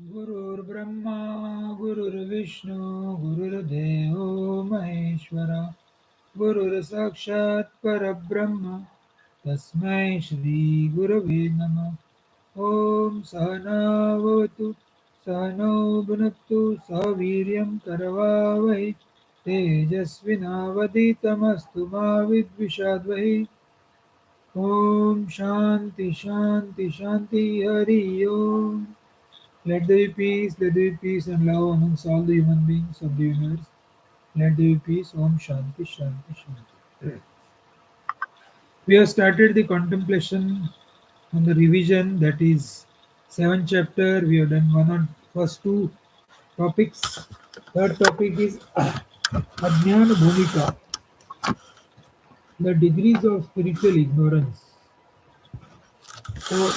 गुरुर्ब्रह्मा गुरुर्विष्णू गुरुर्देवो महेश्वरा गुरुर्साक्षात् परब्रह्म तस्मै श्री गुरवे नमः। ओम सहनावतु सहनौ भुनक्तु सह वीर्यं करवावहै तेजस्विनावधीतमस्तु मा विद्विषावहै। ओम शांति शांति शांति हरि ओम। Let there be peace, let there be peace and love amongst all the human beings of the universe. Let there be peace. Om Shanti Shanti Shanti. We have started the contemplation on the revision, that is seventh chapter. We have done one on first two topics. Third topic is Adhyana Bhumika, the degrees of spiritual ignorance. So,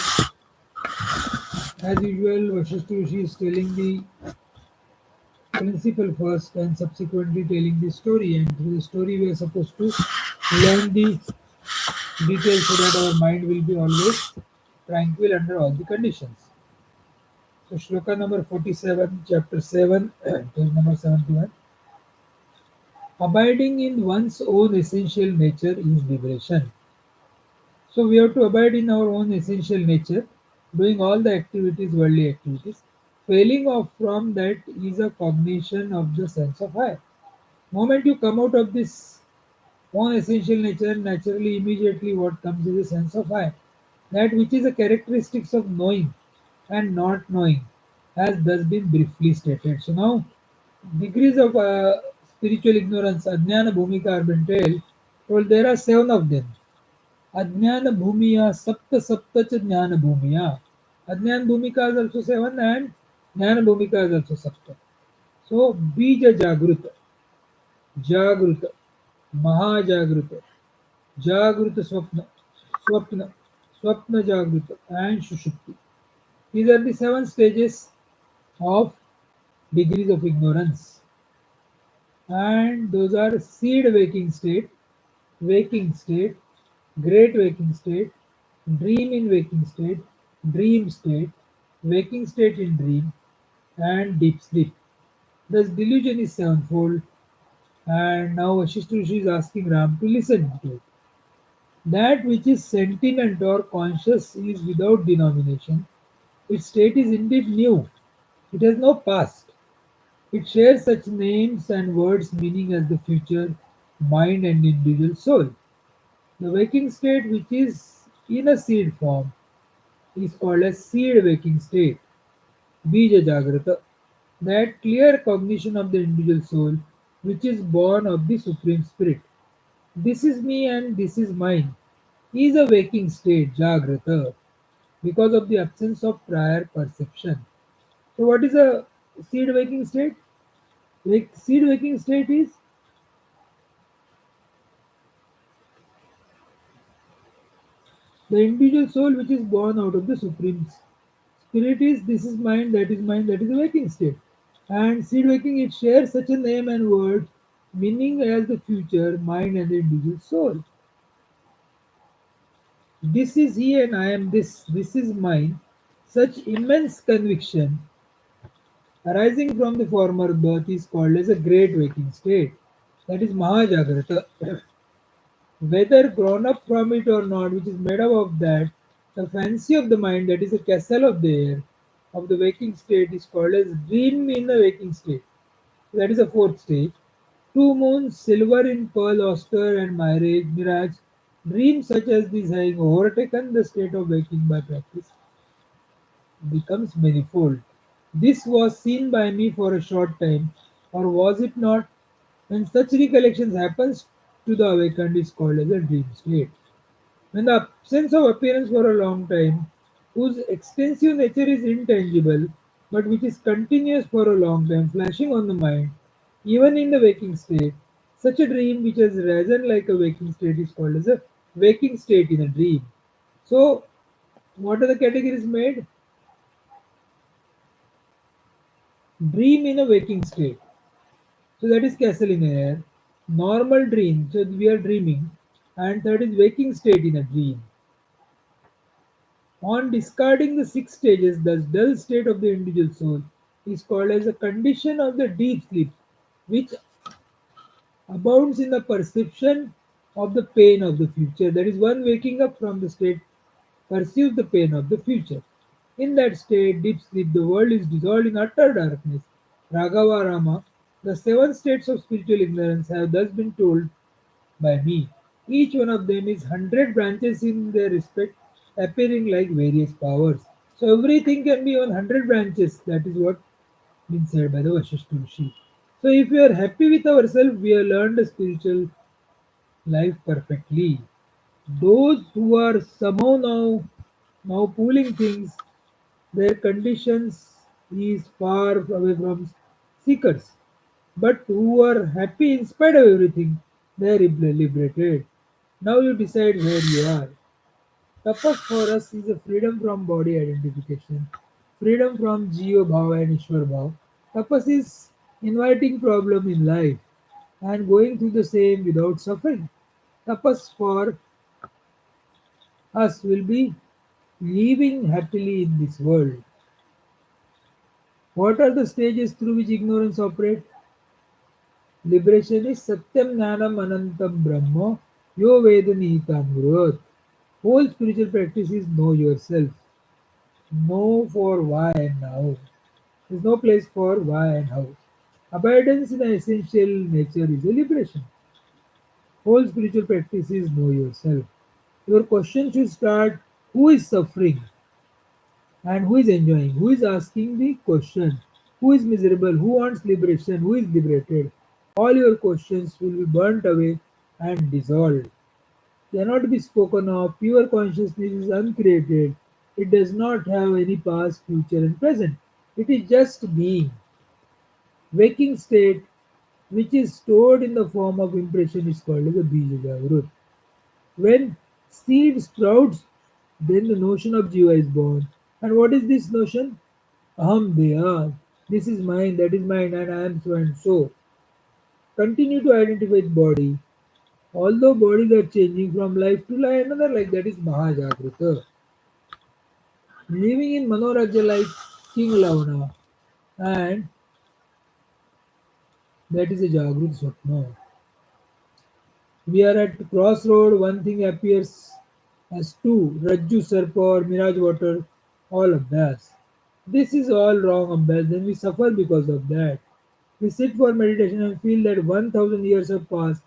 as usual, Vasishtha Rishi is telling the principle first and subsequently telling the story, and through the story we are supposed to learn the details so that our mind will be always tranquil under all the conditions. So shloka number 47, chapter 7, page number 71. Abiding in one's own essential nature is liberation. So we have to abide in our own essential nature, doing all the activities, worldly activities. Failing off from that is a cognition of the sense of I. Moment you come out of this own essential nature, naturally, immediately what comes is a sense of I. That which is the characteristics of knowing and not knowing, has thus been briefly stated. So now, degrees of spiritual ignorance, Ajnana Bhumika, are been told there are seven of them. Ajnana Bhumiya, Sapta Sapta cha Jnana Bhumiya. Ajnana Bhumika is also seven and Jnana Bhumika is also Sapta. So, Bija Jagruta, Jagruta, Mahajagruta, Jagruta Swapna, Swapna, Swapna Jagruta, and Shushupti. These are the seven stages of degrees of ignorance, and those are seed waking state, great waking state, dream in waking state, dream state, waking state in dream, and deep sleep. Thus, delusion is sevenfold, and now Vasishtha Rishi is asking Ram to listen to it. That which is sentient or conscious is without denomination. Its state is indeed new. It has no past. It shares such names and words meaning as the future, mind and individual soul. The waking state, which is in a seed form, is called as seed waking state, Bija Jagrata. That clear cognition of the individual soul, which is born of the Supreme Spirit. This is me and this is mine, is a waking state, Jagrata, because of the absence of prior perception. So, what is a seed waking state? Seed waking state is the individual soul which is born out of the Supreme Spirit is this is mind, that is a waking state. And seed waking, it shares such a name and word, meaning as the future, mind and the individual soul. This is he and I am this is mine. Such immense conviction arising from the former birth is called as a great waking state. That is Mahajagrata. Whether grown up from it or not, which is made up of that, the fancy of the mind, that is a castle of the air, of the waking state, is called as dream in the waking state. That is a fourth stage. Two moons, silver in pearl, austere and mirage, dreams such as these having overtaken the state of waking by practice, becomes manifold. This was seen by me for a short time, or was it not? When such recollections happens to the awakened is called as a dream state. When the absence of appearance for a long time, whose extensive nature is intangible, but which is continuous for a long time, flashing on the mind, even in the waking state, such a dream which has risen like a waking state is called as a waking state in a dream. So, what are the categories made? Dream in a waking state. So that is castle in air. Normal dream, so we are dreaming, and third is waking state in a dream. On discarding the six stages, the dull state of the individual soul is called as a condition of the deep sleep, which abounds in the perception of the pain of the future. That is, one waking up from the state perceives the pain of the future. In that state, deep sleep, the world is dissolved in utter darkness. Raghava Rama, the seven states of spiritual ignorance have thus been told by me. Each one of them is 100 branches in their respect, appearing like various powers. So everything can be on 100 branches. That is what been said by the Vasishtha Rishi. So if we are happy with ourselves, we have learned the spiritual life perfectly. Those who are somehow now pulling things, their conditions is far away from seekers. But who are happy in spite of everything, they are liberated. Now you decide where you are. Tapas for us is a freedom from body identification, freedom from Jio Bhav and Ishwar Bhav. Tapas is inviting problem in life and going through the same without suffering. Tapas for us will be living happily in this world. What are the stages through which ignorance operates? Liberation is Satyam Jnanam Anantam Brahma Yo Vedanitam Growth. Whole spiritual practice is know yourself. Know for why and how. There is no place for why and how. Abundance in the essential nature is a liberation. Whole spiritual practice is know yourself. Your question should start who is suffering and who is enjoying, who is asking the question, who is miserable, who wants liberation, who is liberated. All your questions will be burnt away and dissolved. Cannot be spoken of. Pure consciousness is uncreated. It does not have any past, future, and present. It is just being. Waking state, which is stored in the form of impression, is called as a bija jagrut. When seed sprouts, then the notion of jiva is born. And what is this notion? Aham deha. This is mine, that is mine, and I am so and so. Continue to identify with body. Although bodies are changing from life to life, another life, that is Mahajagrita. Living in Manorajya like King Lavana, and that is a Jagrut Swapna. We are at crossroad, one thing appears as two, Rajju Sarpa or Mirage Water, all Abhyas. This is all wrong Abhyas, then we suffer because of that. We sit for meditation and feel that 1000 years have passed,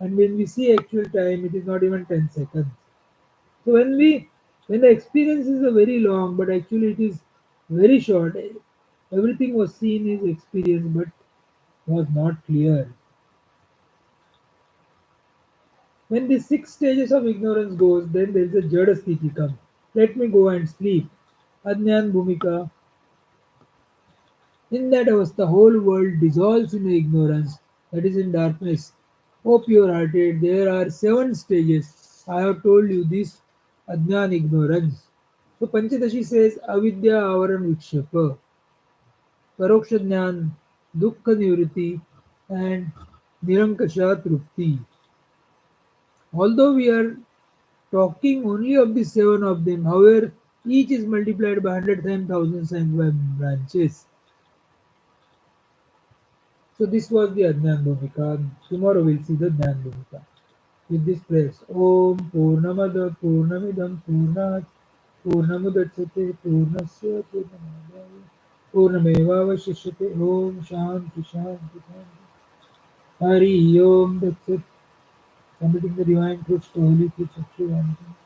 and when we see actual time, it is not even 10 seconds. So when the experience is a very long, but actually it is very short, everything was seen is experience, but was not clear. When the six stages of ignorance goes, then there is a jada sthiti comes. Let me go and sleep. Adnyan bhumika. In that avastha, the whole world dissolves in ignorance, that is in darkness. O pure hearted, there are seven stages. I have told you this Adnan ignorance. So Panchadashi says Avidya Avaran Vikshapa, Paroksha Jnan, Dukkha Nivritti, and Nirankasha Trupti. Although we are talking only of the seven of them, however, each is multiplied by hundred times, thousands, and by branches. So this was the Adnan Bhumika. Tomorrow we'll see the Jnan Bhumika. With this prayers. Om Purnamada Purnamidam Purnat Purnamudachyate Purnasya Purnamadaya Purnamevavashishyate Om Shanti Shanti Shanti. Hari Om. That's it. Submitting the divine truths to holy truths of Sri Ramakrishna.